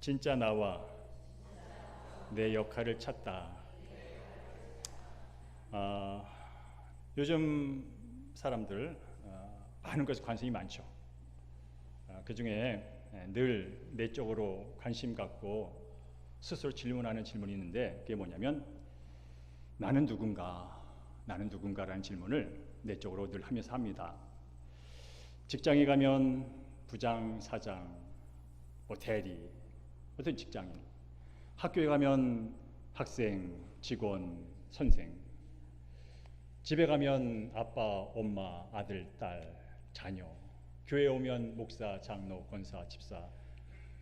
진짜 나와 내 역할을 찾다. 요즘 사람들 많은 것에 관심이 많죠. 그 중에 늘 내적으로 관심 갖고 스스로 질문하는 질문이 있는데, 그게 뭐냐면 나는 누군가, 나는 누군가라는 질문을 내적으로 늘 하면서 합니다. 직장에 가면 부장, 사장, 대리, 어떤 직장인, 학교에 가면 학생, 직원, 선생, 집에 가면 아빠, 엄마, 아들, 딸, 자녀, 교회에 오면 목사, 장로, 권사, 집사,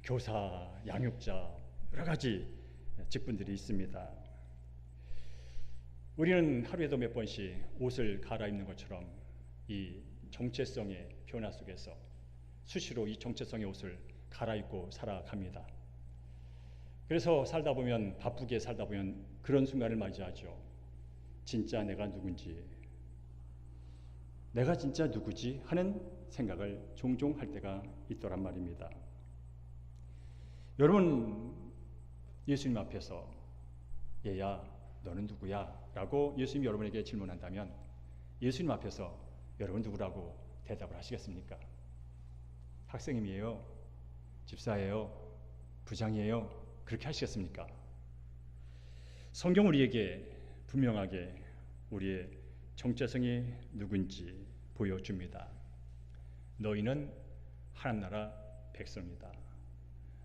교사, 양육자, 여러 가지 직분들이 있습니다. 우리는 하루에도 몇 번씩 옷을 갈아입는 것처럼 이 정체성의 변화 속에서 수시로 이 정체성의 옷을 갈아입고 살아갑니다. 그래서 살다 보면, 바쁘게 살다 보면 그런 순간을 맞이하죠. 진짜 내가 누군지, 내가 진짜 누구지 하는 생각을 종종 할 때가 있더란 말입니다. 여러분, 예수님 앞에서 얘야 너는 누구야? 라고 예수님이 여러분에게 질문한다면 예수님 앞에서 여러분 누구라고 대답을 하시겠습니까? 학생님이에요? 집사예요? 부장이에요? 그렇게 하시겠습니까? 성경 우리에게 분명하게 우리의 정체성이 누군지 보여줍니다. 너희는 하나님 나라 백성이다.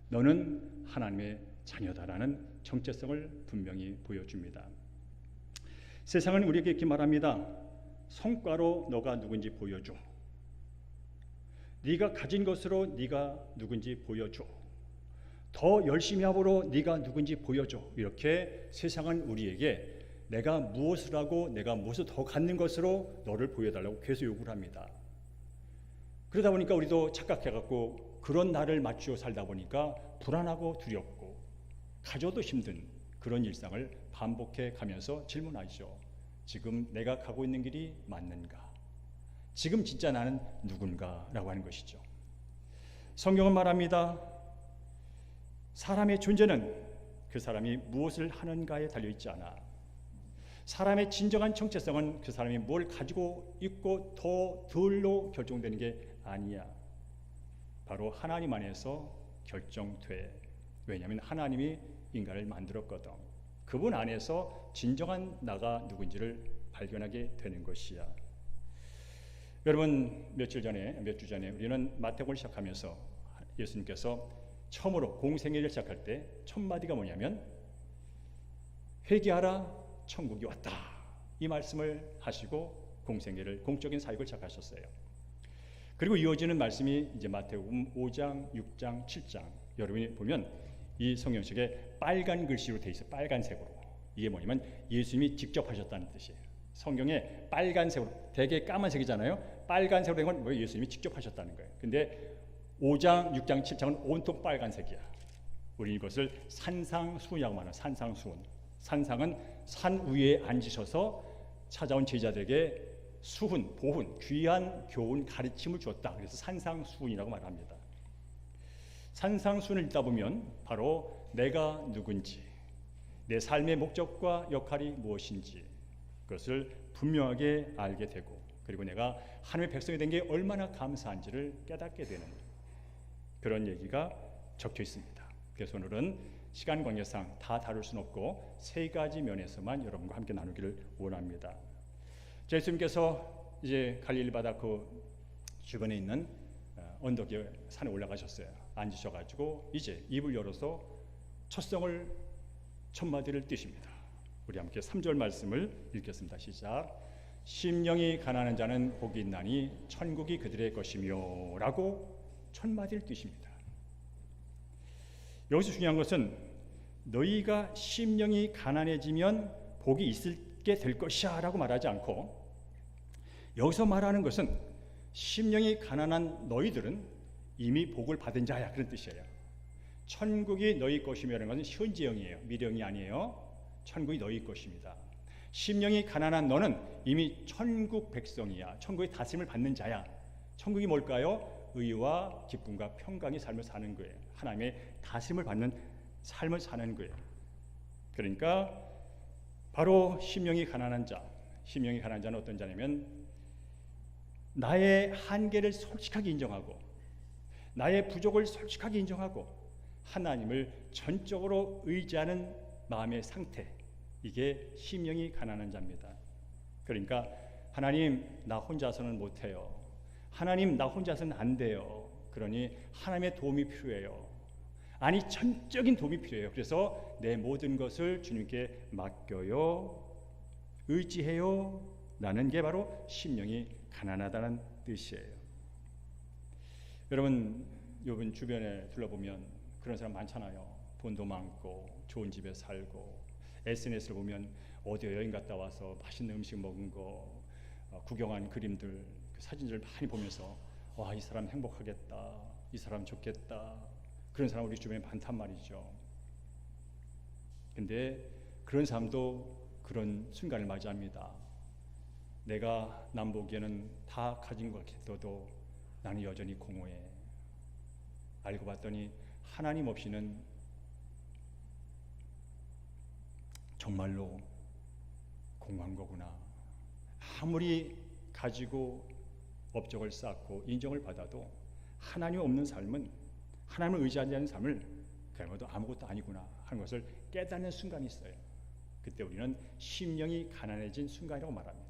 너는 하나님의 자녀다라는 정체성을 분명히 보여줍니다. 세상은 우리에게 이렇게 말합니다. 성과로 너가 누군지 보여줘. 네가 가진 것으로 네가 누군지 보여줘. 더 열심히 함으로 네가 누군지 보여줘. 이렇게 세상은 우리에게 내가 무엇을 하고 내가 무엇을 더 갖는 것으로 너를 보여달라고 계속 요구를 합니다. 그러다 보니까 우리도 착각해갖고 그런 나를 맞추어 살다 보니까 불안하고 두렵고 가져도 힘든 그런 일상을 반복해 가면서 질문하죠. 지금 내가 가고 있는 길이 맞는가? 지금 진짜 나는 누군가? 라고 하는 것이죠. 성경은 말합니다. 사람의 존재는 그 사람이 무엇을 하는가에 달려있지 않아. 사람의 진정한 정체성은 그 사람이 뭘 가지고 있고 덜로 결정되는 게 아니야. 바로 하나님 안에서 결정돼. 왜냐하면 하나님이 인간을 만들었거든. 그분 안에서 진정한 나가 누군지를 발견하게 되는 것이야. 여러분, 몇 주 전에 우리는 마태복음을 시작하면서 예수님께서 처음으로 공생애를 시작할 때 첫 마디가 뭐냐면 회개하라, 천국이 왔다. 이 말씀을 하시고 공생애를, 공적인 사역을 시작하셨어요. 그리고 이어지는 말씀이 이제 마태복음 5장, 6장, 7장. 여러분이 보면 이 성경책에 빨간 글씨로 되어 있어요. 빨간색으로. 이게 뭐냐면 예수님이 직접 하셨다는 뜻이에요. 성경에 빨간색으로, 대개 까만색이잖아요. 빨간색으로 된 건 뭐 예수님이 직접 하셨다는 거예요. 근데 5장, 6장, 7장은 온통 빨간색이야. 우리 이것을 산상수훈이라고 말해요. 산상수훈. 산상은 산 위에 앉으셔서 찾아온 제자들에게 수훈, 보훈, 귀한 교훈, 가르침을 주었다. 그래서 산상수훈이라고 말합니다. 산상수훈을 읽다 보면 바로 내가 누군지, 내 삶의 목적과 역할이 무엇인지 그것을 분명하게 알게 되고, 그리고 내가 하나님의 백성이 된 게 얼마나 감사한지를 깨닫게 되는 그런 얘기가 적혀 있습니다. 그래서 오늘은 시간 관계상 다 다룰 수는 없고 세 가지 면에서만 여러분과 함께 나누기를 원합니다. 예수님께서 이제 갈릴리 바다 그 주변에 있는 언덕에 산에 올라가셨어요. 앉으셔가지고 이제 입을 열어서 첫 마디를 띄십니다. 우리 함께 3절 말씀을 읽겠습니다. 시작. 심령이 가난한 자는 복이 있나니 천국이 그들의 것이며 라고 첫 마디를 띄십니다. 여기서 중요한 것은 너희가 심령이 가난해지면 복이 있게 될 것이야 라고 말하지 않고, 여기서 말하는 것은 심령이 가난한 너희들은 이미 복을 받은 자야, 그런 뜻이에요. 천국이 너희 것이며라는 것은 현재형이에요. 미래형이 아니에요. 천국이 너희 것입니다. 심령이 가난한 너는 이미 천국 백성이야. 천국의 다스림을 받는 자야. 천국이 뭘까요? 의와 기쁨과 평강의 삶을 사는 거예요. 하나님의 다스림을 받는 삶을 사는 거예요. 그러니까 바로 심령이 가난한 자는 어떤 자냐면 나의 한계를 솔직하게 인정하고 나의 부족을 솔직하게 인정하고 하나님을 전적으로 의지하는 마음의 상태, 이게 심령이 가난한 자입니다. 그러니까 하나님, 나 혼자서는 못해요. 하나님, 나 혼자서는 안 돼요. 그러니 하나님의 도움이 필요해요. 아니, 전적인 도움이 필요해요. 그래서 내 모든 것을 주님께 맡겨요, 의지해요 라는 게 바로 심령이 가난하다는 뜻이에요. 여러분, 요번 주변에 둘러보면 그런 사람 많잖아요. 돈도 많고 좋은 집에 살고 SNS를 보면 어디 여행 갔다 와서 맛있는 음식 먹은 거, 구경한 그림들, 그 사진들을 많이 보면서 와, 이 사람 행복하겠다, 이 사람 좋겠다, 그런 사람 우리 주변에 많단 말이죠. 근데 그런 사람도 그런 순간을 맞이합니다. 내가 남 보기에는 다 가진 것 같아도 나는 여전히 공허해. 알고 봤더니 하나님 없이는 정말로 공허한 거구나. 아무리 가지고 업적을 쌓고 인정을 받아도 하나님 없는 삶은, 하나님을 의지하지 않는 삶을 그야말로 아무것도 아니구나 하는 것을 깨닫는 순간이 있어요. 그때 우리는 심령이 가난해진 순간이라고 말합니다.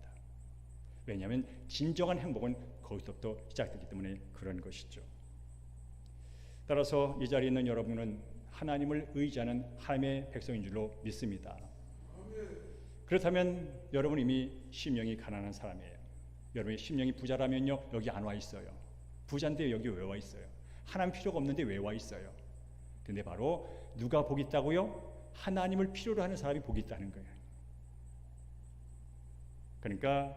왜냐하면 진정한 행복은 거기서부터 시작되기 때문에 그런 것이죠. 따라서 이 자리에 있는 여러분은 하나님을 의지하는 하나님의 백성인 줄로 믿습니다. 그렇다면 여러분 이미 심령이 가난한 사람이에요. 여러분의 심령이 부자라면요, 여기 안 와 있어요. 부자인데 여기 왜 와 있어요? 하나님 필요가 없는데 왜 와 있어요? 근데 바로 누가 복이 있다고요? 하나님을 필요로 하는 사람이 복이 있다는 거예요. 그러니까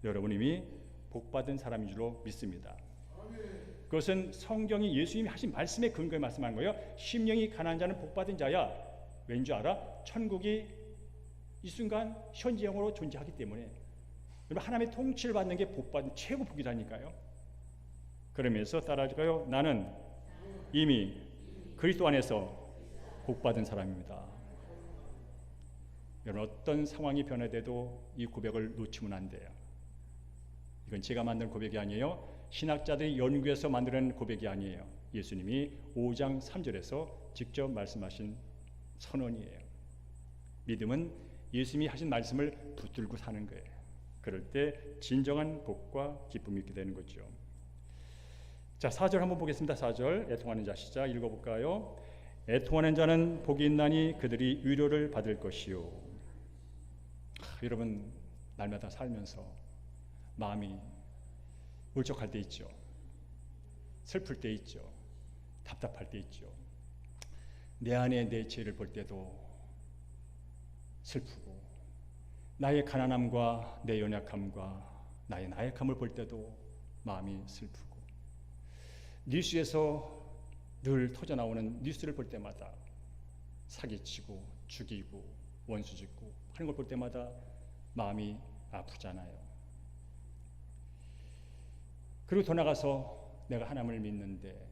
여러분 이미 복받은 사람인 줄로 믿습니다. 그것은 성경이 예수님이 하신 말씀에 근거해 말씀한 거예요. 심령이 가난한 자는 복받은 자야. 왠지 알아? 천국이 이 순간 현지형으로 존재하기 때문에 여러분 하나님의 통치를 받는 게 복받은 최고 복이라니까요. 그러면서 따라할까요? 나는 이미 그리스도 안에서 복받은 사람입니다. 여러분 어떤 상황이 변화돼도 이 고백을 놓치면 안 돼요. 이건 제가 만든 고백이 아니에요. 신학자들이 연구해서 만드는 고백이 아니에요. 예수님이 5장 3절에서 직접 말씀하신 선언이에요. 믿음은 예수님이 하신 말씀을 붙들고 사는 거예요. 그럴 때 진정한 복과 기쁨이 있게 되는 거죠. 자, 4절 한번 보겠습니다. 4절 애통하는 자 시작 읽어볼까요? 애통하는 자는 복이 있나니 그들이 위로를 받을 것이요. 여러분 날마다 살면서 마음이 울적할 때 있죠. 슬플 때 있죠. 답답할 때 있죠. 내 안에 내 죄를 볼 때도 슬프고 나의 가난함과 내 연약함과 나의 나약함을 볼 때도 마음이 슬프고 뉴스에서 늘 터져나오는 뉴스를 볼 때마다 사기치고 죽이고 원수짓고 하는 걸 볼 때마다 마음이 아프잖아요. 그리고 더 나가서 내가 하나님을 믿는데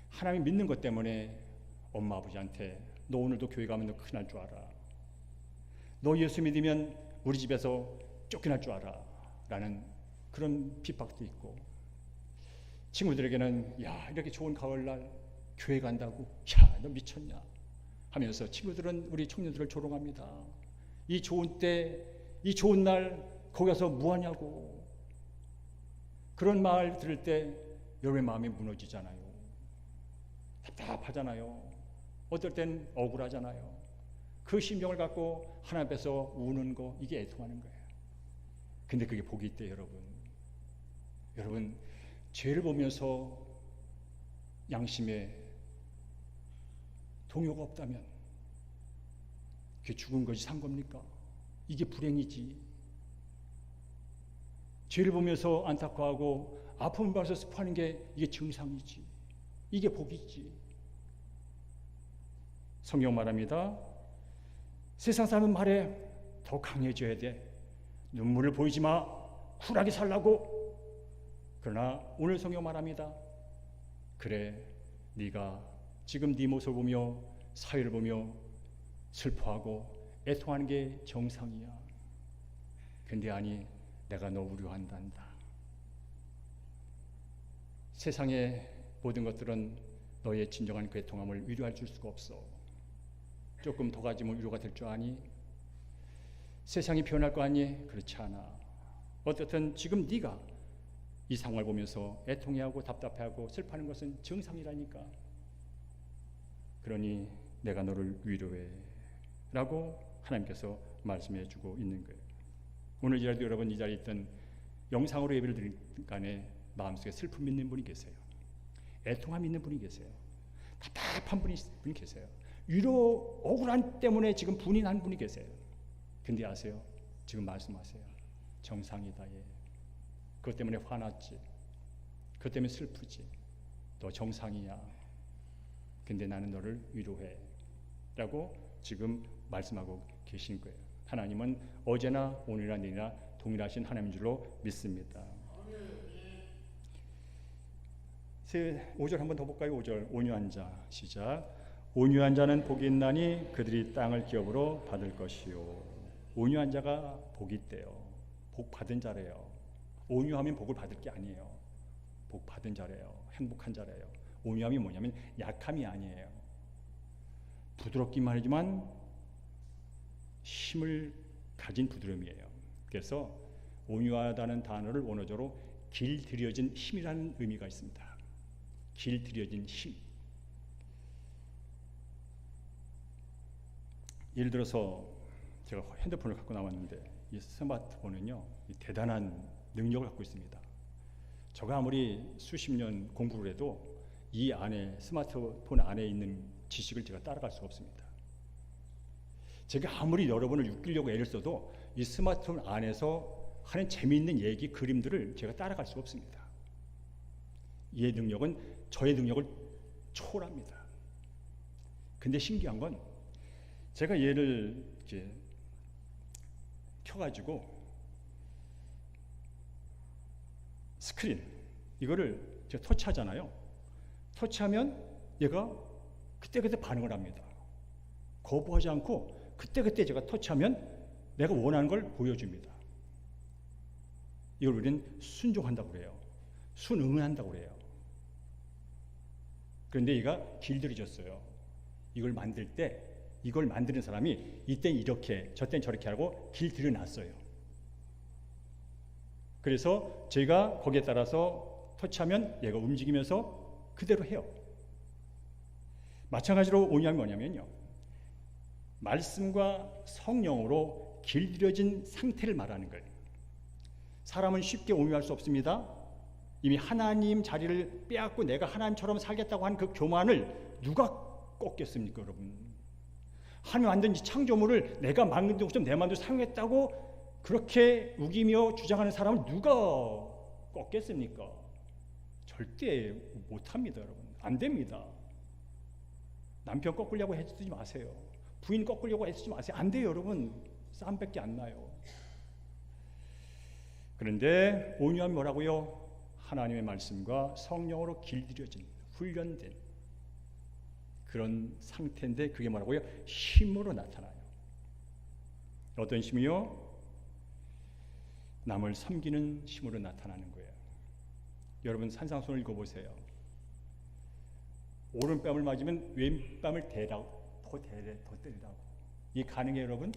하나님 믿는 것 때문에 엄마 아버지한테 너 오늘도 교회 가면 너 큰일 날 줄 알아. 너 예수 믿으면 우리 집에서 쫓겨날 줄 알아. 라는 그런 핍박도 있고 친구들에게는 야 이렇게 좋은 가을날 교회 간다고 야 너 미쳤냐 하면서 친구들은 우리 청년들을 조롱합니다. 이 좋은 때 이 좋은 날 거기 가서 뭐하냐고. 그런 말 들을 때 여러분의 마음이 무너지잖아요. 답답하잖아요. 어떨 땐 억울하잖아요. 그 심정을 갖고 하나님 앞에서 우는 거 이게 애통하는 거예요. 근데 그게 복이 있대요. 여러분 죄를 보면서 양심에 동요가 없다면 그게 죽은 것이 산 겁니까? 이게 불행이지. 죄를 보면서 안타까워하고 아픔을 봐서 슬퍼하는 게 이게 정상이지. 이게 복이지. 성경 말합니다. 세상 사람은 말해 더 강해져야 돼. 눈물을 보이지 마. 쿨하게 살라고. 그러나 오늘 성경 말합니다. 그래, 네가 지금 네 모습을 보며 사회를 보며 슬퍼하고 애통하는 게 정상이야. 근데 아니, 내가 너 우려한단다. 세상의 모든 것들은 너의 진정한 그 애통함을 위로해 줄 수가 없어. 조금 더 가지면 위로가 될 줄 아니? 세상이 변할 거 아니? 그렇지 않아. 어떻든 지금 네가 이 상황을 보면서 애통해하고 답답해하고 슬퍼하는 것은 정상이라니까. 그러니 내가 너를 위로해 라고 하나님께서 말씀해 주고 있는 거예요. 오늘 이 자리도 여러분 이 자리에 있던 영상으로 예배를 드릴 간에 마음속에 슬픔 있는 분이 계세요. 애통함 있는 분이 계세요. 답답한 분이 계세요. 위로 억울한 때문에 지금 분이 난 분이 계세요. 근데 아세요? 지금 말씀하세요. 정상이다. 예. 그것 때문에 화났지. 그것 때문에 슬프지. 너 정상이야. 근데 나는 너를 위로해 라고 지금 말씀하고 계신 거예요. 하나님은 어제나 오늘이나 내일이나 동일하신 하나님인 줄로 믿습니다. 5절 한번 더 볼까요? 5절. 온유한 자. 시작. 온유한 자는 복이 있나니 그들이 땅을 기업으로 받을 것이요. 온유한 자가 복이 있대요. 복 받은 자래요. 온유하면 복을 받을 게 아니에요. 복 받은 자래요. 행복한 자래요. 온유함이 뭐냐면 약함이 아니에요. 부드럽기만 하지만 힘을 가진 부드러움이에요. 그래서 온유하다는 단어를 원어적으로 길들여진 힘이라는 의미가 있습니다. 길들여진 힘. 예를 들어서 제가 핸드폰을 갖고 나왔는데 이 스마트폰은요, 대단한 능력을 갖고 있습니다. 제가 아무리 수십 년 공부를 해도 이 안에 스마트폰 안에 있는 지식을 제가 따라갈 수가 없습니다. 제가 아무리 여러분을 웃기려고 애를 써도 이 스마트폰 안에서 하는 재미있는 얘기, 그림들을 제가 따라갈 수가 없습니다. 이 능력은 저의 능력을 초월합니다. 근데 신기한 건 제가 얘를 이제 켜가지고 스크린 이거를 제가 터치하잖아요. 터치하면 얘가 그때그때 반응을 합니다. 거부하지 않고 그때그때 제가 터치하면 내가 원하는 걸 보여줍니다. 이걸 우리는 순종한다고 그래요. 순응한다고 그래요. 그런데 얘가 길들여졌어요. 이걸 만들 때 이걸 만드는 사람이 이땐 이렇게 저땐 저렇게 하고 길들여놨어요. 그래서 제가 거기에 따라서 터치하면 얘가 움직이면서 그대로 해요. 마찬가지로 온유함이 뭐냐면요, 말씀과 성령으로 길들여진 상태를 말하는 거예요. 사람은 쉽게 온유할 수 없습니다. 이미 하나님 자리를 빼앗고 내가 하나님처럼 살겠다고 한 그 교만을 누가 꺾겠습니까, 여러분? 하나님 만든 이 창조물을 내가 만든 것처럼 내 마음대로 사용했다고 그렇게 우기며 주장하는 사람을 누가 꺾겠습니까? 절대 못합니다, 여러분. 안 됩니다. 남편 꺾으려고 애쓰지 마세요. 부인 꺾으려고 애쓰지 마세요. 안 돼요, 여러분. 싸움밖에 안 나요. 그런데 온유함이 뭐라고요? 하나님의 말씀과 성령으로 길들여진, 훈련된 그런 상태인데 그게 뭐라고요? 힘으로 나타나요. 어떤 힘이요? 남을 섬기는 힘으로 나타나는 거예요. 여러분 산상수훈을 읽어보세요. 오른뺨을 맞으면 왼뺨을 더 때리라고. 이게 가능해요, 여러분?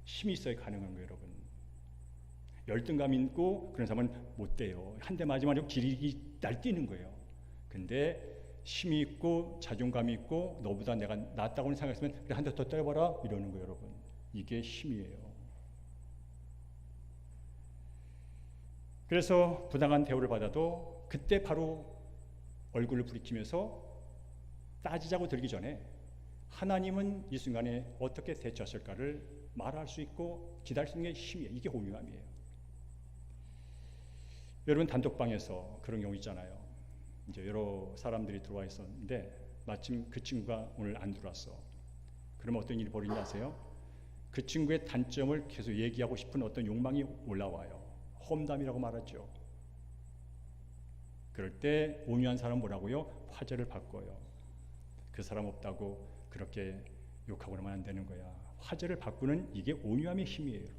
힘이 있어야 가능한 거예요, 여러분. 열등감 있고 그런 사람은 못 돼요. 한 대 맞으면 길이 날뛰는 거예요. 근데 힘이 있고 자존감이 있고 너보다 내가 낫다고 생각했으면 그래, 한 대 더 때려봐라 이러는 거예요, 여러분. 이게 힘이에요. 그래서 부당한 대우를 받아도 그때 바로 얼굴을 부리키면서 따지자고 들기 전에 하나님은 이 순간에 어떻게 대처하실까를 말할 수 있고 기다릴 수 있는 게 힘이에요. 이게 온유함이에요. 여러분 단독방에서 그런 경우 있잖아요. 이제 여러 사람들이 들어와 있었는데 마침 그 친구가 오늘 안 들어왔어. 그러면 어떤 일이 벌어지는지 아세요? 그 친구의 단점을 계속 얘기하고 싶은 어떤 욕망이 올라와요. 험담이라고 말하죠. 그럴 때 온유한 사람은 뭐라고요? 화제를 바꿔요. 그 사람 없다고 그렇게 욕하고는 안 되는 거야. 화제를 바꾸는 이게 온유함의 힘이에요.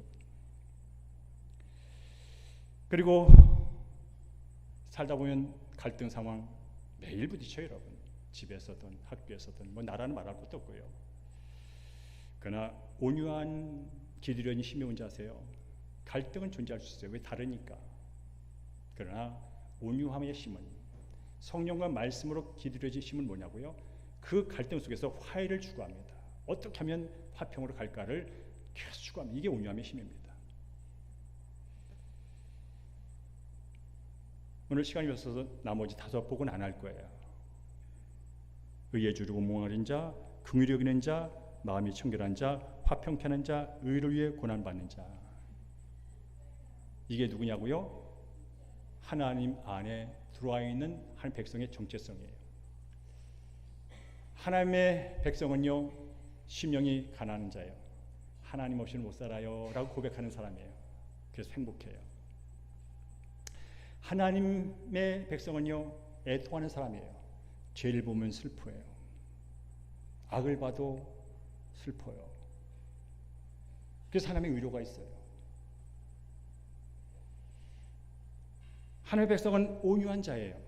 그리고 살다 보면 갈등 상황 매일 부딪혀요, 여러분. 집에서든 학교에서든 뭐 나라는 말할 것도 없고요. 그러나 온유한 기드론이 힘이 뭔지 아세요? 갈등은 존재할 수 있어요. 왜? 다르니까. 그러나 온유함의 힘은, 성령과 말씀으로 기드려진 힘은 뭐냐고요? 그 갈등 속에서 화해를 추구합니다. 어떻게 하면 화평으로 갈까를 계속 추구합니다. 이게 온유함의 힘입니다. 오늘 시간이 없어서 나머지 5복은 안 할 거예요. 의에 주르고 몽하린 자, 긍휼히 여기는 자, 마음이 청결한 자, 화평케 하는 자, 의를 위해 고난받는 자. 이게 누구냐고요? 하나님 안에 들어와 있는 한 백성의 정체성이에요. 하나님의 백성은요, 심령이 가난한 자예요. 하나님 없이는 못 살아요 라고 고백하는 사람이에요. 그래서 행복해요. 하나님의 백성은요, 애통하는 사람이에요. 죄를 보면 슬퍼해요. 악을 봐도 슬퍼요. 그래서 하나님의 위로가 있어요. 하나님의 백성은 온유한 자예요.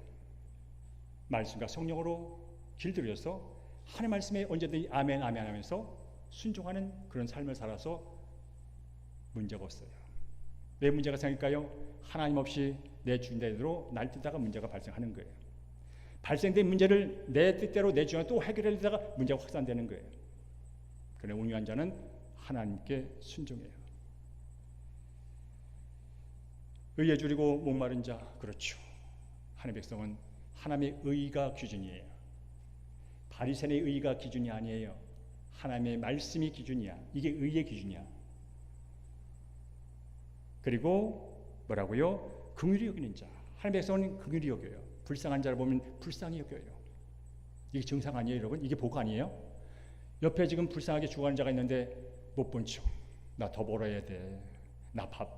말씀과 성령으로 길들여서 하나님 말씀에 언제든지 아멘 아멘 하면서 순종하는 그런 삶을 살아서 문제가 없어요. 왜 문제가 생길까요? 하나님 없이 내 주인대로 날뛰다가 문제가 발생하는 거예요. 발생된 문제를 내 뜻대로 내 주인으로 또 해결하려다가 문제가 확산되는 거예요. 그러나 온유한 자는 하나님께 순종해요. 의에 줄이고 목마른 자, 그렇죠. 하나님의 백성은 하나님의 의가 기준이에요. 바리새인의 의가 기준이 아니에요. 하나님의 말씀이 기준이야. 이게 의의 기준이야. 그리고 뭐라고요? 긍휼히 여기는 자. 하나님의 백성은 긍휼히 여겨요. 불쌍한 자를 보면 불쌍히 여겨요. 이게 정상 아니에요, 여러분? 이게 복 아니에요? 옆에 지금 불쌍하게 죽어가는 자가 있는데 못 본 척. 나 더 벌어야 돼. 나 바빠.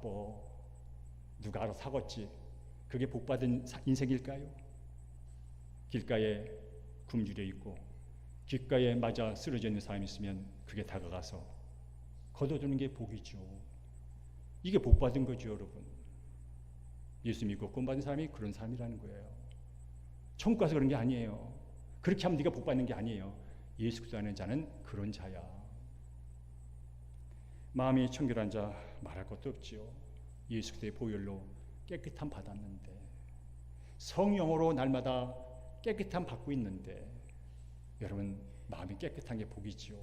누가 알아서 사겠지. 그게 복받은 인생일까요? 길가에 굶주려 있고 길가에 맞아 쓰러져 있는 사람이 있으면 그게 다가가서 걷어주는 게 복이죠. 이게 복받은 거죠, 여러분. 예수 믿고 구원받은 사람이 그런 사람이라는 거예요. 천국 가서 그런 게 아니에요. 그렇게 하면 네가 복받는 게 아니에요. 예수 그리스도 아는 자는 그런 자야. 마음이 청결한 자 말할 것도 없지요. 예수 그리스도의 보혈로 깨끗함 받았는데, 성령으로 날마다 깨끗함 받고 있는데, 여러분 마음이 깨끗한 게 복이지요.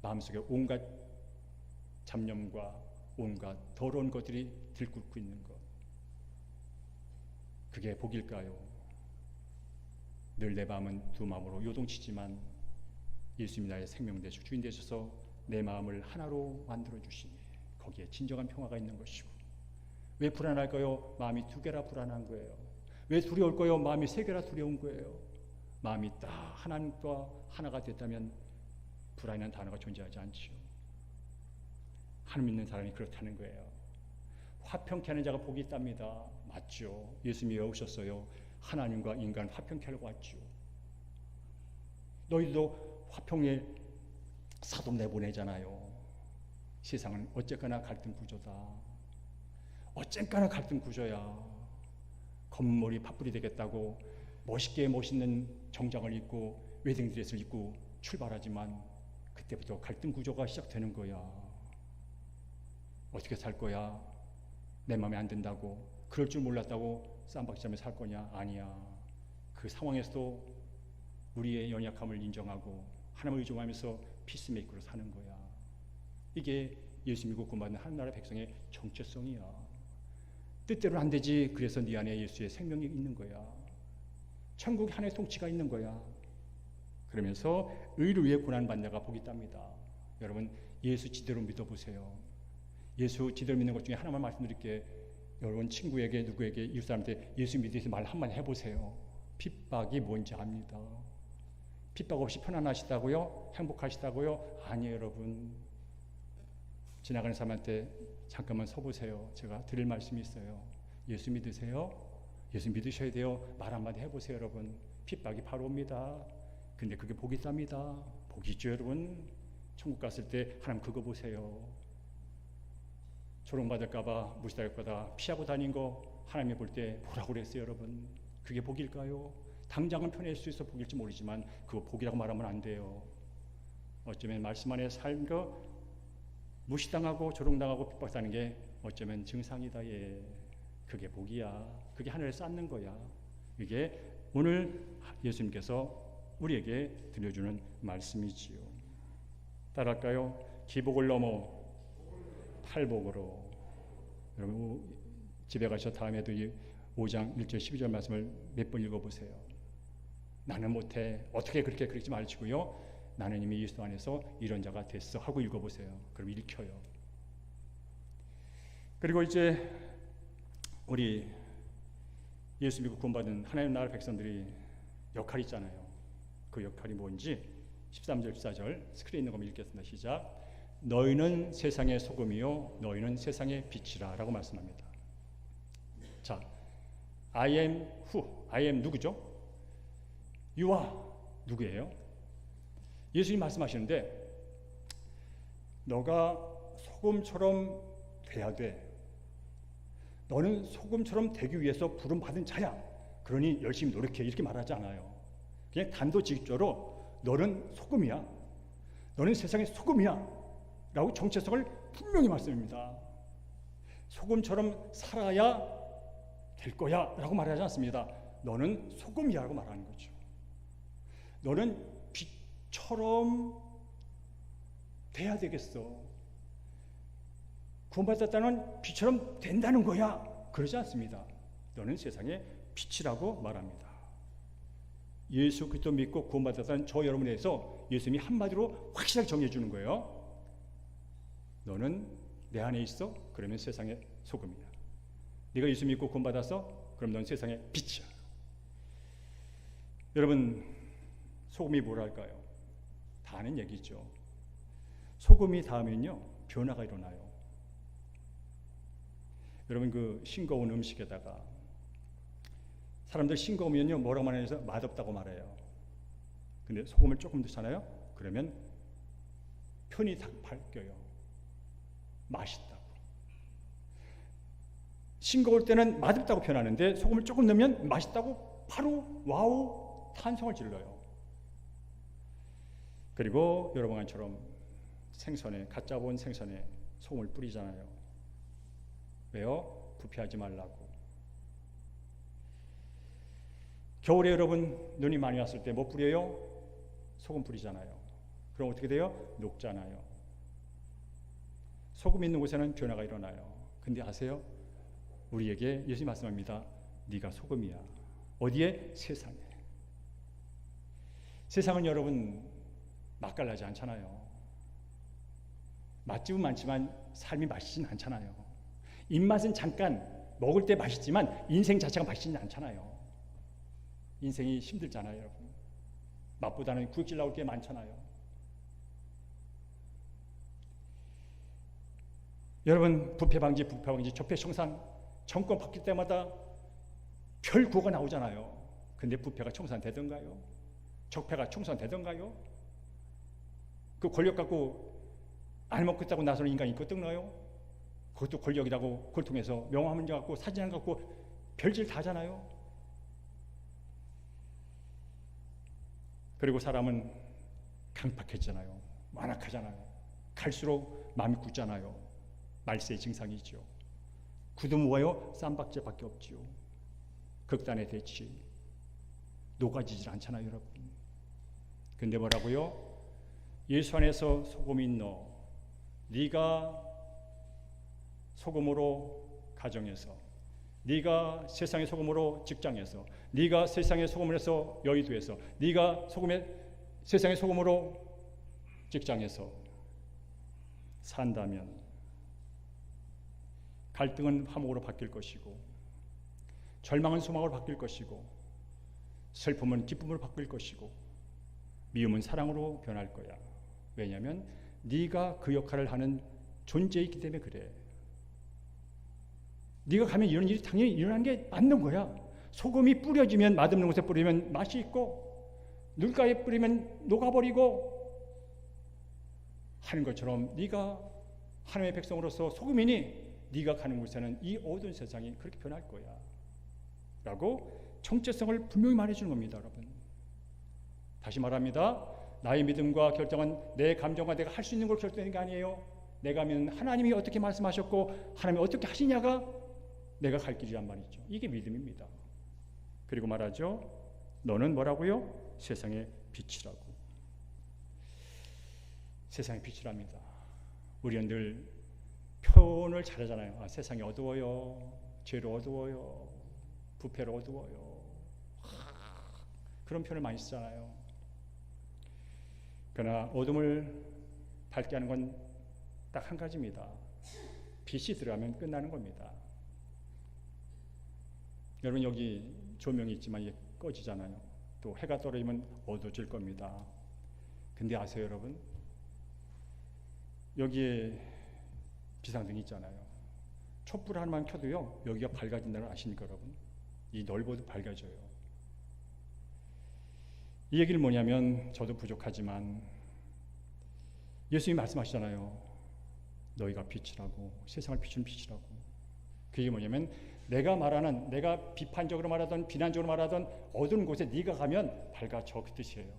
마음속에 온갖 잡념과 온갖 더러운 것들이 들끓고 있는 것, 그게 복일까요? 늘 내 마음은 두 마음으로 요동치지만 예수님이 나의 생명 되시고 주인 되셔서 내 마음을 하나로 만들어 주시니 거기에 진정한 평화가 있는 것이고. 왜 불안할까요? 마음이 두 개라 불안한 거예요. 왜 두려울까요? 마음이 세 개라 두려운 거예요. 마음이 딱 하나님과 하나가 됐다면 불안이라는 단어가 존재하지 않지요. 하나님 믿는 사람이 그렇다는 거예요. 화평케 하는 자가 복이 있답니다. 맞죠? 예수님이 왜 오셨어요? 하나님과 인간 화평케 하려고 왔죠. 너희도 화평의 사도 내보내잖아요. 세상은 어쨌거나 갈등 구조다. 어쨌거나 갈등 구조야. 겉머리 팥불이 되겠다고 멋있게 멋있는 정장을 입고 웨딩드레스를 입고 출발하지만 그때부터 갈등 구조가 시작되는 거야. 어떻게 살 거야? 내 마음에 안 든다고, 그럴 줄 몰랐다고 쌈박지하며 살 거냐? 아니야. 그 상황에서도 우리의 연약함을 인정하고 하나님을 의존하면서 피스메이커로 사는 거야. 이게 예수 믿고 구원받는 하나님나라 백성의 정체성이야. 뜻대로는 안 되지. 그래서 네 안에 예수의 생명이 있는 거야. 천국에 하나의 통치가 있는 거야. 그러면서 의를 위해 고난받는 자가 복이 있답니다. 여러분 예수 지대로 믿어보세요. 예수 지대로 믿는 것 중에 하나만 말씀드릴게. 여러분 친구에게 누구에게 이웃 사람한테 예수 믿으세요 말 한번 해보세요. 핍박이 뭔지 압니다. 핍박 없이 편안하시다고요? 행복하시다고요? 아니에요, 여러분. 지나가는 사람한테 잠깐만 서보세요. 제가 드릴 말씀이 있어요. 예수 믿으세요? 예수 믿으셔야 돼요. 말 한마디 해보세요, 여러분. 핍박이 바로 옵니다. 근데 그게 복이 있답니다. 복이 있죠, 여러분. 천국 갔을 때 하나님 그거 보세요. 조롱받을까봐 무시당할까봐 피하고 다닌 거 하나님이 볼 때 뭐라고 그랬어요, 여러분? 그게 복일까요? 당장은 편해질 수 있어 복일지 모르지만 그거 복이라고 말하면 안 돼요. 어쩌면 말씀 안에 삶거 무시당하고 조롱당하고 핍박당하는 게 어쩌면 증상이다. 예. 그게 복이야. 그게 하늘에 쌓는 거야. 이게 오늘 예수님께서 우리에게 들려주는 말씀이지요. 따라할까요? 기복을 넘어 탈복으로. 여러분 집에 가셔 다음에도 이 5장 1절 12절 말씀을 몇 번 읽어보세요. 나는 못해. 어떻게 그러지 마시고요. 나는 이미 예수 안에서 이런 자가 됐어 하고 읽어보세요. 그럼 읽혀요. 그리고 이제 우리 예수 믿고 구원받은 하나님 나라 백성들이 역할이 있잖아요. 그 역할이 뭔지 13절 14절 스크린에 있는 거 읽겠습니다. 시작. 너희는 세상의 소금이요 너희는 세상의 빛이라 라고 말씀합니다. 자, I am who? I am 누구죠? You are 누구예요? 예수님 말씀하시는데 너가 소금처럼 돼야 돼. 너는 소금처럼 되기 위해서 부름받은 자야. 그러니 열심히 노력해. 이렇게 말하지 않아요. 그냥 단도직입적으로 너는 소금이야. 너는 세상의 소금이야. 라고 정체성을 분명히 말씀합니다. 소금처럼 살아야 될 거야 라고 말하지 않습니다. 너는 소금이야 라고 말하는 거죠. 너는 빛처럼 돼야 되겠어. 구원받았다는 빛처럼 된다는 거야. 그러지 않습니다. 너는 세상의 빛이라고 말합니다. 예수 그리스도 믿고 구원받았다는 저 여러분에 대해서 예수님이 한마디로 확실하게 정해 주는 거예요. 너는 내 안에 있어? 그러면 세상의 소금이야. 네가 예수 믿고 구원받았어? 그럼 넌 세상의 빛이야. 여러분 소금이 뭐랄까요? 다 아는 얘기죠. 소금이 닿으면요 변화가 일어나요. 여러분 그 싱거운 음식에다가 사람들 싱거우면요 뭐라고 말해서 맛없다고 말해요. 근데 소금을 조금 넣잖아요. 그러면 편이 다 바뀌어요. 맛있다고. 싱거울 때는 맛없다고 표현하는데 소금을 조금 넣으면 맛있다고 바로 와우 탄성을 질러요. 그리고 여러분처럼 생선에 갓 잡아온 생선에 소금을 뿌리잖아요. 왜요? 부패하지 말라고. 겨울에 여러분 눈이 많이 왔을 때 뭐 뿌려요? 소금 뿌리잖아요. 그럼 어떻게 돼요? 녹잖아요. 소금 있는 곳에는 변화가 일어나요. 근데 아세요? 우리에게 예수님 말씀합니다. 네가 소금이야. 어디에? 세상에. 세상은 여러분 맛깔나지 않잖아요. 맛집은 많지만 삶이 맛있진 않잖아요. 입맛은 잠깐 먹을 때 맛있지만 인생 자체가 맛있지는 않잖아요. 인생이 힘들잖아요, 여러분. 맛보다는 구역질 나올 게 많잖아요. 여러분 부패 방지, 적폐 청산 정권 바뀔 때마다 별 구호가 나오잖아요. 근데 부패가 청산되던가요? 적폐가 청산되던가요? 그 권력 갖고 알먹겠다고 나서는 인간이 있거든요. 그것도 권력이라고 그걸 통해서 명함을 갖고 사진을 갖고 별짓 다 하잖아요. 그리고 사람은 강팍해지잖아요. 완악하잖아요. 갈수록 마음이 굳잖아요. 말세의 증상이죠. 굳으면 뭐예요? 쌈박질밖에 없지요. 극단의 대치. 녹아지질 않잖아요, 여러분. 근데 뭐라고요? 예수 안에서 소금이 너. 네가 소금으로 가정에서, 네가 세상의 소금으로 직장에서, 네가 세상의 소금을 해서 여의도에서, 네가 세상의 소금으로 직장에서 산다면 갈등은 화목으로 바뀔 것이고, 절망은 소망으로 바뀔 것이고, 슬픔은 기쁨으로 바뀔 것이고, 미움은 사랑으로 변할 거야. 왜냐하면 네가 그 역할을 하는 존재이기 때문에 그래. 네가 가면 이런 일이 당연히 일어나는 게 맞는 거야. 소금이 뿌려지면 맛없는 곳에 뿌리면 맛이 있고 눌가에 뿌리면 녹아버리고 하는 것처럼 네가 하나님의 백성으로서 소금이니 네가 가는 곳에는 이 어두운 세상이 그렇게 변할 거야 라고 정체성을 분명히 말해주는 겁니다. 여러분, 다시 말합니다. 나의 믿음과 결정은 내 감정과 내가 할 수 있는 걸 결정되는 게 아니에요. 내가 하면 하나님이 어떻게 말씀하셨고 하나님이 어떻게 하시냐가 내가 갈 길이란 말이죠. 이게 믿음입니다. 그리고 말하죠. 너는 뭐라고요? 세상의 빛이라고. 세상의 빛이랍니다. 우리는 늘 표현을 잘하잖아요. 아, 세상이 어두워요. 죄로 어두워요. 부패로 어두워요. 그런 표현을 많이 쓰잖아요. 그러나 어둠을 밝게 하는 건 딱 한 가지입니다. 빛이 들어가면 끝나는 겁니다. 여러분, 여기 조명이 있지만 이게 꺼지잖아요. 또 해가 떨어지면 어두워질 겁니다. 근데 아세요, 여러분? 여기에 비상등이 있잖아요. 촛불 하나만 켜도요, 여기가 밝아진다는 걸 아십니까, 여러분? 이 넓어도 밝아져요. 이 얘기는 뭐냐면, 저도 부족하지만 예수님이 말씀하시잖아요. 너희가 빛이라고, 세상을 비추는 빛이라고. 그게 뭐냐면, 내가 비판적으로 말하던 비난적으로 말하던 어두운 곳에 네가 가면 밝아져, 그 뜻이에요.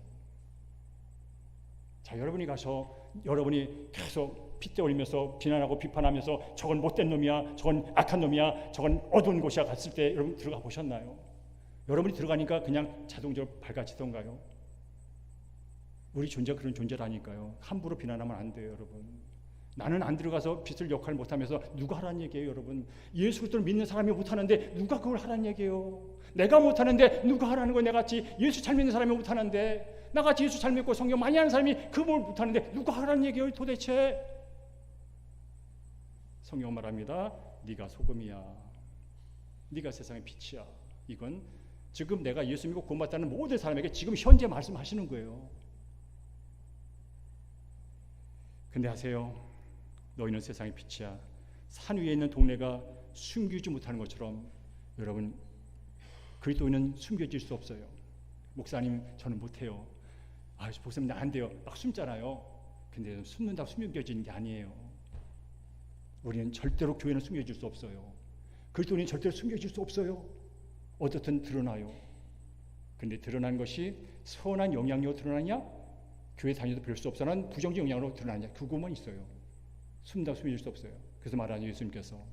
자, 여러분이 가서 여러분이 계속 핏대 올리면서 비난하고 비판하면서 저건 못된 놈이야, 저건 악한 놈이야, 저건 어두운 곳이야 갔을 때 여러분 들어가 보셨나요? 여러분이 들어가니까 그냥 자동적으로 밝아지던가요? 우리 존재가 그런 존재라니까요. 함부로 비난하면 안 돼요, 여러분. 나는 안 들어가서 빛을 역할을 못하면서 누가 하라는 얘기예요, 여러분? 예수 그리스도를 믿는 사람이 못하는데 누가 그걸 하라는 얘기예요? 내가 못하는데 누가 하라는 거예요? 내같이 예수 잘 믿는 사람이 못하는데, 나같이 예수 잘 믿고 성경 많이 하는 사람이 그걸 못하는데 누가 하라는 얘기예요, 도대체? 성경 말합니다. 네가 소금이야. 네가 세상의 빛이야. 이건 지금 내가 예수 믿고 구원받다는 모든 사람에게 지금 현재 말씀하시는 거예요. 근데 아세요? 너희는 세상의 빛이야. 산 위에 있는 동네가 숨기지 못하는 것처럼 여러분, 그리스도인은 숨겨질 수 없어요. 목사님, 저는 못해요. 아, 목사님, 나 안 돼요. 막 숨잖아요. 근데 숨는다고 숨겨지는 게 아니에요. 우리는 절대로, 교회는 숨겨질 수 없어요. 그리스도인은 절대로 숨겨질 수 없어요. 어떻든 드러나요. 근데 드러난 것이 선한 영향력으로 드러나냐, 교회 다녀도 별 수 없어는 부정적 영향으로 드러나냐, 그것만 있어요. 숨다 숨길 수 없어요. 그래서 말하는 예수님께서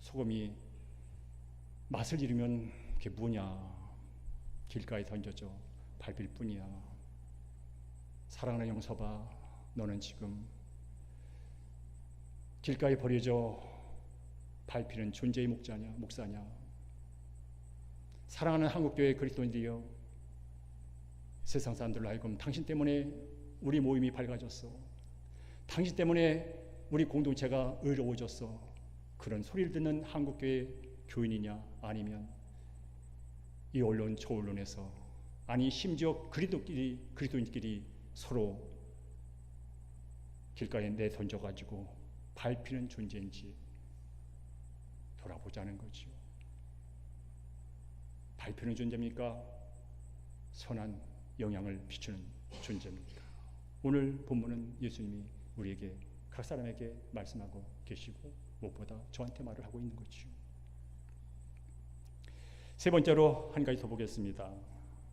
소금이 맛을 잃으면 그게 뭐냐, 길가에 던져져 밟힐 뿐이야. 사랑하는 영서봐, 너는 지금 길가에 버려져 밟히는 존재의 목사냐. 사랑하는 한국교회 그리스도인들이여, 세상 사람들로 하여금 당신 때문에 우리 모임이 밝아졌어. 당신 때문에 우리 공동체가 의로워졌어. 그런 소리를 듣는 한국교회 교인이냐, 아니면 이 언론 저 언론에서, 아니 심지어 그리스도인끼리 서로 길가에 내던져가지고 밟히는 존재인지 돌아보자는 거지요. 밟히는 존재입니까? 선한 영향을 비추는 존재입니까? 오늘 본문은 예수님이 우리에게, 각 사람에게 말씀하고 계시고 무엇보다 저한테 말을 하고 있는 거지요. 세 번째로 한 가지 더 보겠습니다.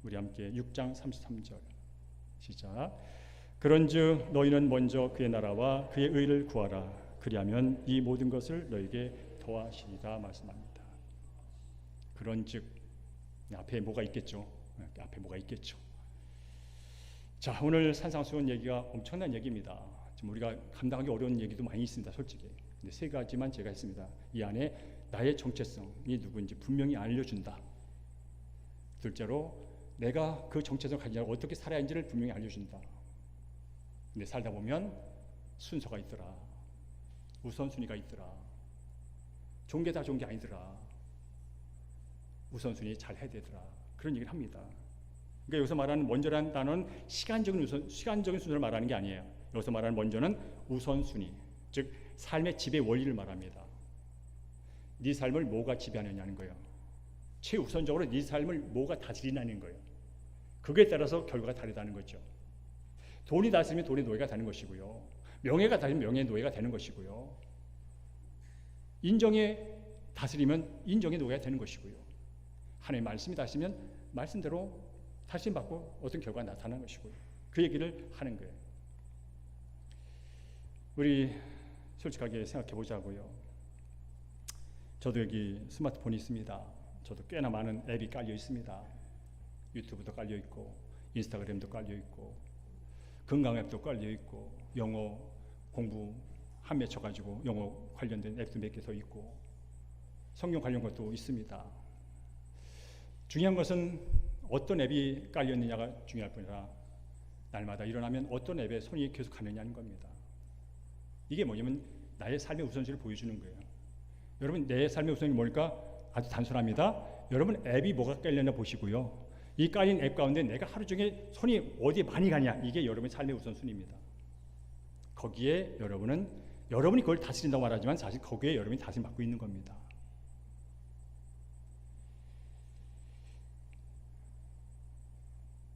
우리 함께 6장 33절 시작. 그런즉 너희는 먼저 그의 나라와 그의 의를 구하라. 그리하면 이 모든 것을 너에게 더하시리라 말씀합니다. 그런즉 앞에 뭐가 있겠죠? 앞에 뭐가 있겠죠? 자, 오늘 산상수훈 얘기가 엄청난 얘기입니다. 지금 우리가 감당하기 어려운 얘기도 많이 있습니다, 솔직히. 근데 세 가지만 제가 했습니다. 이 안에 나의 정체성이 누구인지 분명히 알려준다. 둘째로 내가 그 정체성을 가지고 어떻게 살아야 하는지를 분명히 알려준다. 근데 살다 보면 순서가 있더라. 우선순위가 있더라. 좋은 게 다 좋은 게 아니더라. 우선순위 잘 해야 되더라. 그런 얘기를 합니다. 그러니까 여기서 말하는 먼저라는 단어는 시간적인 순서를 말하는 게 아니에요. 여기서 말하는 먼저는 우선순위, 즉 삶의 지배 원리를 말합니다. 네 삶을 뭐가 지배하느냐는 거예요. 최우선적으로 네 삶을 뭐가 다스리냐는 거예요. 그거에 따라서 결과가 다르다는 거죠. 돈이 다스리면 돈의 노예가 되는 것이고요. 명예가 다스리면 명예의 노예가 되는 것이고요. 인정에 다스리면 인정의 노예가 되는 것이고요. 하나님의 말씀이 다스리면 말씀대로 다스림 받고 어떤 결과가 나타나는 것이고요. 그 얘기를 하는 거예요. 우리 솔직하게 생각해 보자고요. 저도 여기 스마트폰이 있습니다. 저도 꽤나 많은 앱이 깔려 있습니다. 유튜브도 깔려 있고 인스타그램도 깔려 있고 건강 앱도 깔려 있고 영어 공부 한 맺혀 가지고 영어 관련된 앱도 몇 개 더 있고 성경 관련 것도 있습니다. 중요한 것은 어떤 앱이 깔려 있느냐가 중요할 뿐이라 날마다 일어나면 어떤 앱에 손이 계속 가느냐는 겁니다. 이게 뭐냐면 나의 삶의 우선순위를 보여주는 거예요. 여러분 내 삶의 우선순위 뭘까? 아주 단순합니다. 여러분 앱이 뭐가 깔려있나 보시고요. 이 깔린 앱 가운데 내가 하루 종일 손이 어디에 많이 가냐, 이게 여러분의 삶의 우선순위입니다. 거기에 여러분이 그걸 다스린다고 말하지만 사실 거기에 여러분이 다스림 받고 있는 겁니다.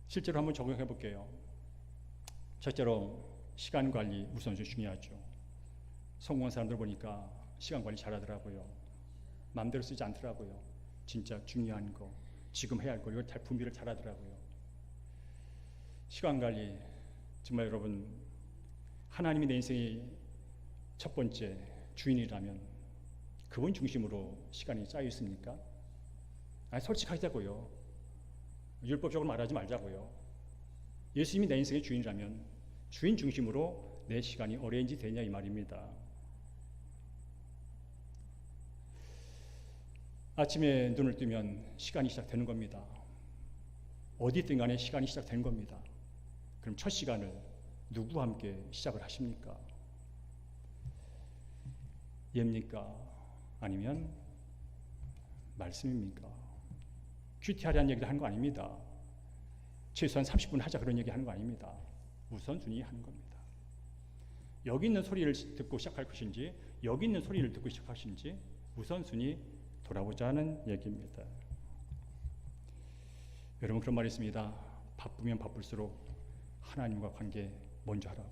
실제로 한번 적용해 볼게요. 첫째로 시간 관리 우선순위 중요하죠. 성공한 사람들 보니까 시간 관리 잘하더라고요. 마음대로 쓰지 않더라고요. 진짜 중요한 거, 지금 해야 할 거, 이걸 잘 분비를 잘하더라고요. 시간 관리, 정말 여러분 하나님이 내 인생의 첫 번째 주인이라면 그분 중심으로 시간이 짜여 있습니까? 솔직하자고요. 율법적으로 말하지 말자고요. 예수님이 내 인생의 주인이라면 주인 중심으로 내 시간이 어레인지 되냐 이 말입니다. 아침에 눈을 뜨면 시간이 시작되는 겁니다. 어디 있든 간에 시간이 시작되는 겁니다. 그럼 첫 시간을 누구와 함께 시작을 하십니까? 예입니까? 아니면 말씀입니까? 큐티하려는 얘기를 하는 거 아닙니다. 최소한 30분 하자 그런 얘기 하는 거 아닙니다. 우선순위 하는 겁니다. 여기 있는 소리를 듣고 시작할 것인지 여기 있는 소리를 듣고 시작하신지 우선순위 돌아보자는 얘기입니다. 여러분 그런 말이 있습니다. 바쁘면 바쁠수록 하나님과 관계 먼저 하라고.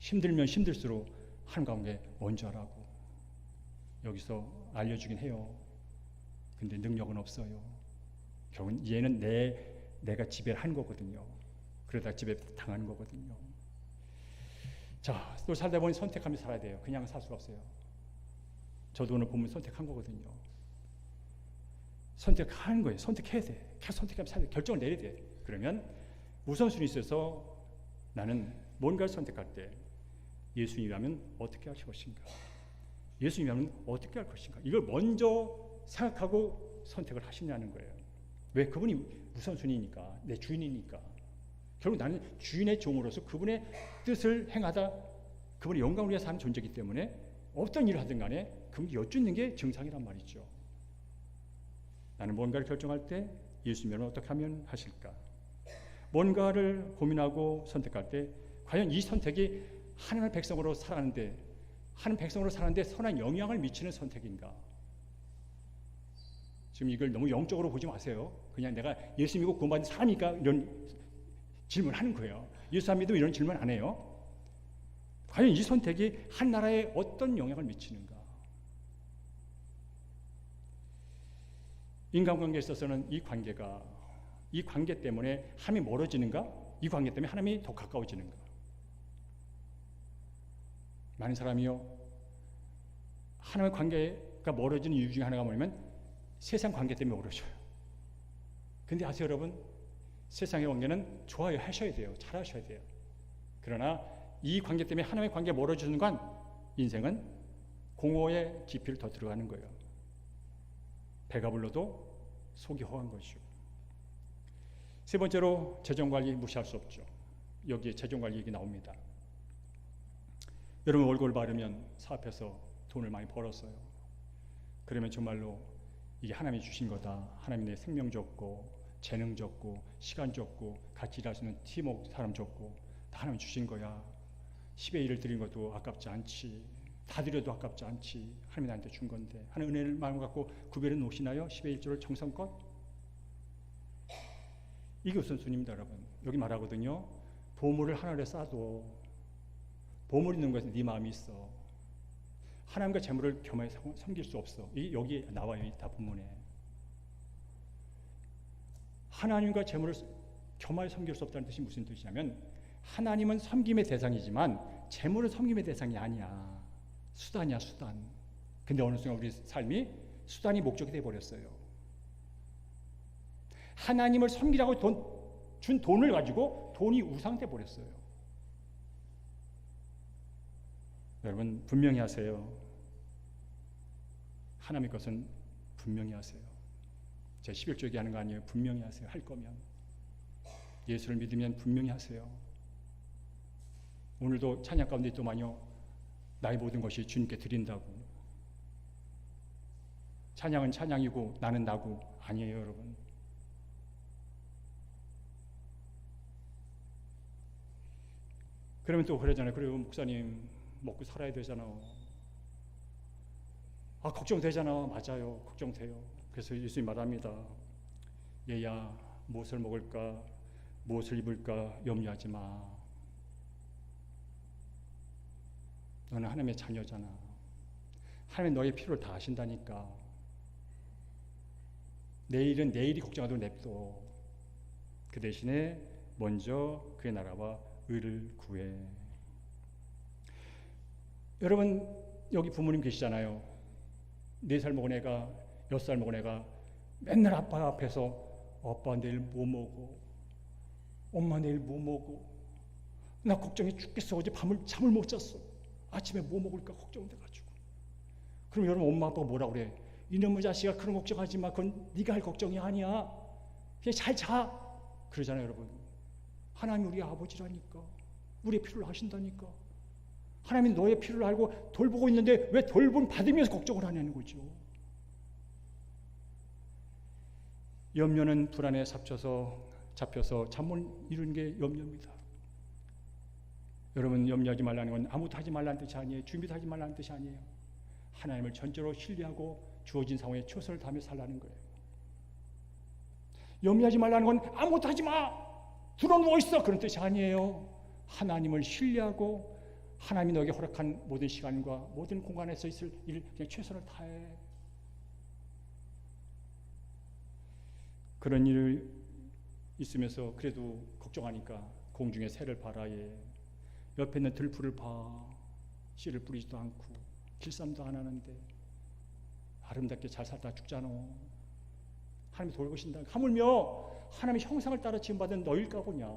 힘들면 힘들수록 하나님과 관계 먼저 하라고. 여기서 알려주긴 해요. 근데 능력은 없어요. 결국은 얘는 내가 지배를 한 거거든요. 그러다 지배 당하는 거거든요. 자, 또 살다 보니 선택하면서 살아야 돼요. 그냥 살 수가 없어요. 저도 오늘 본문 선택한 거거든요. 선택하는 거예요. 선택해야 돼. 계속 선택하면서 살아야 돼. 결정을 내려야 돼. 그러면 우선순위 있어서 나는 뭔가를 선택할 때 예수님이라면 어떻게 할 것인가? 예수님이라면 어떻게 할 것인가? 이걸 먼저 생각하고 선택을 하시냐는 거예요. 왜? 그분이 우선순위니까, 내 주인이니까. 결국 나는 주인의 종으로서 그분의 뜻을 행하다 그분의 영광을 위해 사는 존재이기 때문에 어떤 일을 하든 간에 그분이 여쭙는 게 정상이란 말이죠. 나는 뭔가를 결정할 때 예수님은 어떻게 하면 하실까? 뭔가를 고민하고 선택할 때 과연 이 선택이 하나님의 백성으로 살아가는데 선한 영향을 미치는 선택인가? 지금 이걸 너무 영적으로 보지 마세요. 그냥 내가 예수 믿고 구원받은 사람이니까 이런 질문하는 거예요. 예수 안 믿으면 이런 질문 안 해요. 과연 이 선택이 한 나라에 어떤 영향을 미치는가? 인간관계에 있어서는 이 관계 때문에 하나님이 멀어지는가? 이 관계 때문에 하나님이 더 가까워지는가? 많은 사람이요, 하나님의 관계가 멀어지는 이유 중에 하나가 뭐냐면 세상 관계 때문에 멀어져요. 근데 아세요 여러분? 세상의 관계는 좋아요 하셔야 돼요. 잘 하셔야 돼요. 그러나 이 관계 때문에 하나님의 관계가 멀어지는 순간 인생은 공허의 깊이를 더 들어가는 거예요. 배가 불러도 속이 허한 것이죠. 세 번째로 재정관리 무시할 수 없죠. 여기에 재정관리 얘기 나옵니다. 여러분 월급을 받으면 사업해서 돈을 많이 벌었어요. 그러면 정말로 이게 하나님이 주신 거다. 하나님이 내 생명 줬고 재능 줬고 시간 줬고 같이 일할 수 있는 팀워크 사람 줬고 다 하나님이 주신 거야. 10의 1을 드린 것도 아깝지 않지. 다 드려도 아깝지 않지. 하나님이 나한테 준 건데. 하나님 은혜를 마음 갖고 구별해 놓으시나요? 10의 1조를 정성껏? 이게 우선순위입니다, 여러분. 여기 말하거든요. 보물을 하늘에 쌓아도 보물 있는 곳에 네 마음이 있어. 하나님과 재물을 겸하여 섬길 수 없어. 여기 나와요. 다 본문에. 하나님과 재물을 겸하여 섬길 수 없다는 뜻이 무슨 뜻이냐면 하나님은 섬김의 대상이지만 재물은 섬김의 대상이 아니야. 수단이야, 수단. 근데 어느 순간 우리 삶이 수단이 목적이 되어버렸어요. 하나님을 섬기라고 준 돈을 가지고 돈이 우상돼 버렸어요. 여러분 분명히 하세요. 하나님의 것은 분명히 하세요. 제 11조 얘기하는 거 아니에요. 분명히 하세요. 할 거면. 예수를 믿으면 분명히 하세요. 오늘도 찬양 가운데 있더만요. 나의 모든 것이 주님께 드린다고. 찬양은 찬양이고 나는 나고 아니에요, 여러분. 그러면 또 그러잖아요. 그리고 목사님 먹고 살아야 되잖아. 아, 걱정되잖아. 맞아요. 걱정돼요. 그래서 예수님 말합니다. 얘야, 무엇을 먹을까, 무엇을 입을까 염려하지 마. 너는 하나님의 자녀잖아. 하나님 너의 필요를 다 아신다니까. 내일은 내일이 걱정하도록 냅둬. 그 대신에 먼저 그의 나라와 의를 구해. 여러분 여기 부모님 계시잖아요. 4살 먹은 애가 6살 먹은 애가 맨날 아빠 앞에서 아빠 내일 뭐 먹어? 엄마 내일 뭐 먹어? 나 걱정이 죽겠어. 어제 잠을 못 잤어. 아침에 뭐 먹을까 걱정돼가지고. 그럼 여러분 엄마 아빠가 뭐라 그래? 이놈의 자식아 그런 걱정하지 마. 그건 네가 할 걱정이 아니야. 그냥 잘 자. 그러잖아요, 여러분. 하나님 우리 아버지라니까. 우리의 필요를 아신다니까. 하나님이 너의 필요를 알고 돌보고 있는데 왜 돌봄 받으면서 걱정을 하냐는 거죠. 염려는 불안에 잡혀서 잠 못 이루는 게 염려입니다. 여러분 염려하지 말라는 건 아무것도 하지 말라는 뜻이 아니에요. 준비도 하지 말라는 뜻이 아니에요. 하나님을 전적으로 신뢰하고 주어진 상황에 최선을 다하며 살라는 거예요. 염려하지 말라는 건 아무것도 하지 마. 들어 누워 있어. 그런 뜻이 아니에요. 하나님을 신뢰하고 하나님이 너에게 허락한 모든 시간과 모든 공간에서 있을 일 그냥 최선을 다해. 그런 일 있으면서 그래도 걱정하니까 공중에 새를 봐라. 예. 옆에 있는 들풀을 봐. 씨를 뿌리지도 않고 길쌈도 안 하는데 아름답게 잘 살다 죽잖아. 하나님이 돌보신다. 하물며 하나님의 형상을 따라 지음받은 너일까 보냐.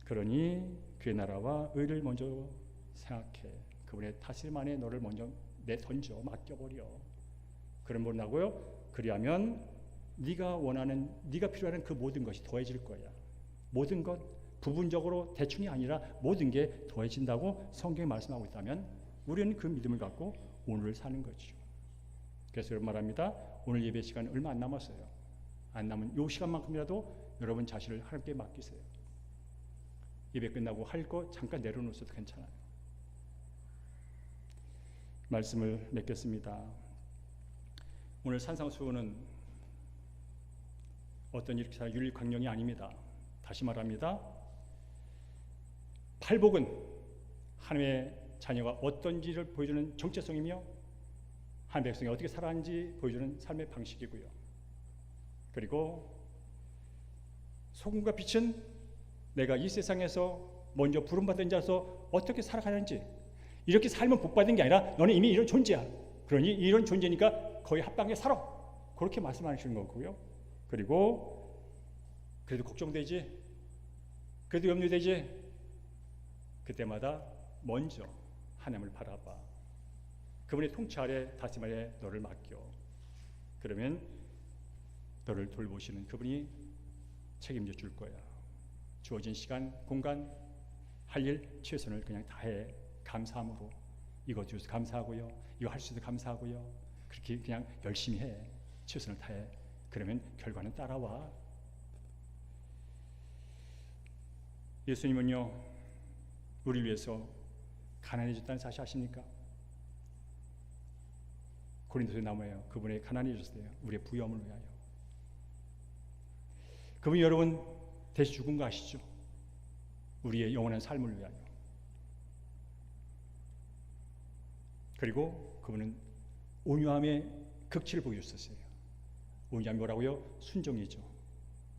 그러니 그의 나라와 의를 먼저 생각해. 그분의 다스림 안에 너를 먼저 내던져 맡겨버려. 그럼 뭐라고요? 그리하면 네가 원하는, 네가 필요한 그 모든 것이 더해질 거야. 모든 것, 부분적으로 대충이 아니라 모든 게 더해진다고 성경이 말씀하고 있다면 우리는 그 믿음을 갖고 오늘을 사는 거죠. 그래서 여러분 말합니다. 오늘 예배 시간 얼마 안 남았어요. 안 남은 요 시간만큼이라도 여러분 자신을 하나님께 맡기세요. 예배 끝나고 할 거 잠깐 내려놓으셔도 괜찮아요. 말씀을 맺겠습니다. 오늘 산상수훈은 어떤 율법강령이 아닙니다. 다시 말합니다. 팔복은 하나님의 자녀가 어떤지를 보여주는 정체성이며 하나님의 백성이 어떻게 살아가는지 보여주는 삶의 방식이고요. 그리고 소금과 빛은 내가 이 세상에서 먼저 부름받은 자로서 어떻게 살아가는지, 이렇게 살면 복받은 게 아니라 너는 이미 이런 존재야. 그러니 이런 존재니까 거의 합당하게 살아. 그렇게 말씀하시는 거고요. 그리고 그래도 걱정되지? 그래도 염려되지? 그때마다 먼저 하나님을 바라봐. 그분의 통치 아래 다스림 아래 너를 맡겨. 그러면 너를 돌보시는 그분이 책임져 줄 거야. 주어진 시간, 공간, 할 일 최선을 그냥 다해. 감사함으로. 이거 주셔서 감사하고요. 이거 할 수 있어서 감사하고요. 그렇게 그냥 열심히 해. 최선을 다해. 그러면 결과는 따라와. 예수님은요, 우리를 위해서 가난해졌다는 사실 아십니까? 고린도서에 나오네요. 그분이 가난해졌어요. 우리의 부여함을 위하여. 그분이 여러분 대신 죽은 거 아시죠? 우리의 영원한 삶을 위하여. 그리고 그분은 온유함의 극치를 보여주셨어요. 온유함이 뭐라고요? 순종이죠.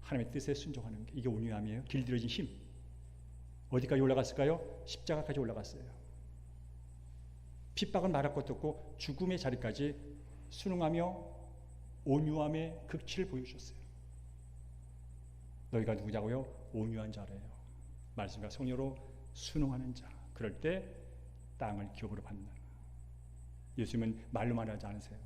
하나님의 뜻에 순종하는 게 이게 온유함이에요. 길들여진 힘. 어디까지 올라갔을까요? 십자가까지 올라갔어요. 핍박은 말할 것도 없고 죽음의 자리까지 순응하며 온유함의 극치를 보여주셨어요. 너희가 누구냐고요? 온유한 자래요. 말씀과 성령으로 순응하는 자. 그럴 때 땅을 기업으로 받는. 예수님은 말로만 하지 않으세요.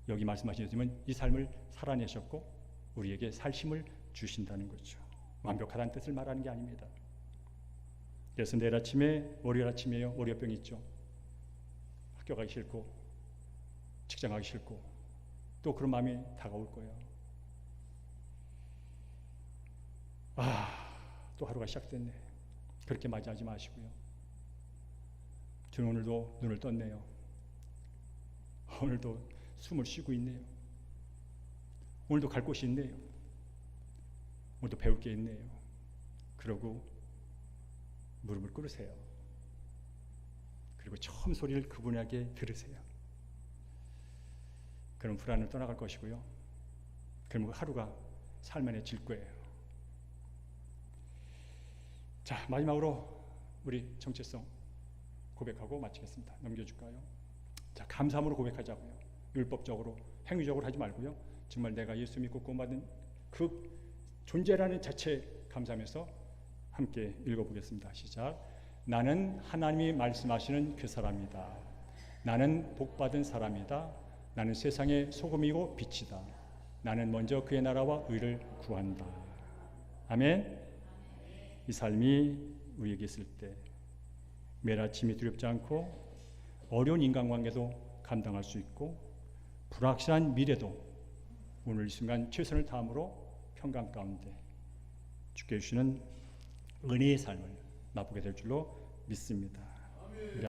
여기 말씀하신 예수님은 이 삶을 살아내셨고 우리에게 살 힘을 주신다는 거죠. 완벽하다는 뜻을 말하는 게 아닙니다. 그래서 내일 아침에 월요일 아침이에요. 월요병 있죠. 학교 가기 싫고 직장 가기 싫고 또 그런 마음이 다가올 거예요. 또 하루가 시작됐네. 그렇게 맞이하지 마시고요. 저는 오늘도 눈을 떴네요. 오늘도 숨을 쉬고 있네요. 오늘도 갈 곳이 있네요. 오늘도 배울 게 있네요. 그러고 무릎을 꿇으세요. 그리고 처음 소리를 그분에게 들으세요. 그럼 불안을 떠나갈 것이고요. 그럼 하루가 살만해질 거예요. 자, 마지막으로 우리 정체성 고백하고 마치겠습니다. 넘겨줄까요? 자, 감사함으로 고백하자고요. 율법적으로, 행위적으로 하지 말고요. 정말 내가 예수 믿고 구원받은 그 존재라는 자체 감사하면서 함께 읽어보겠습니다. 시작. 나는 하나님이 말씀하시는 그 사람이다. 나는 복받은 사람이다. 나는 세상의 소금이고 빛이다. 나는 먼저 그의 나라와 의를 구한다. 아멘. 이 삶이 우리에게 있을 때 매일 아침이 두렵지 않고 어려운 인간관계도 감당할 수 있고 불확실한 미래도 오늘 이 순간 최선을 다함으로 평강 가운데 주께 주시는 은혜의 삶을 맛보게 될 줄로 믿습니다.